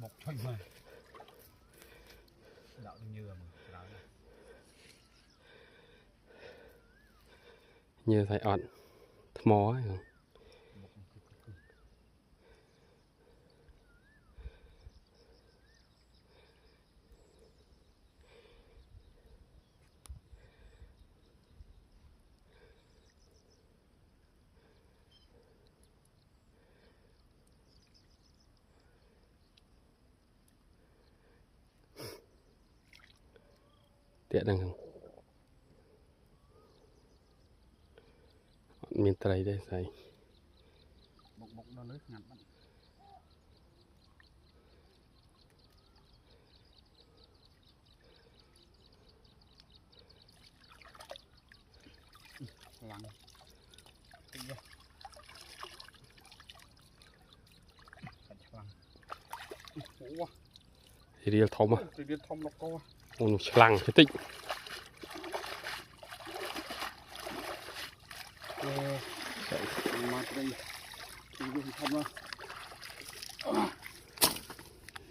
một thôi mà đạo như mà như thầy ọt mó ấy. Tiện đang không miền Tây đây thầy một nó lướt ngắn lăng thì đi thông à đi thông nó co một lăng cái tích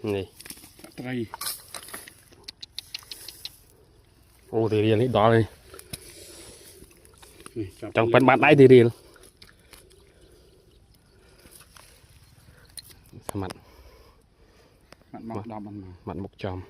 này ô thì riêng ấy đó đây trong phần bạn đáy thì riêng mặn mặn mọc đỏ mặn mặn mộc tròn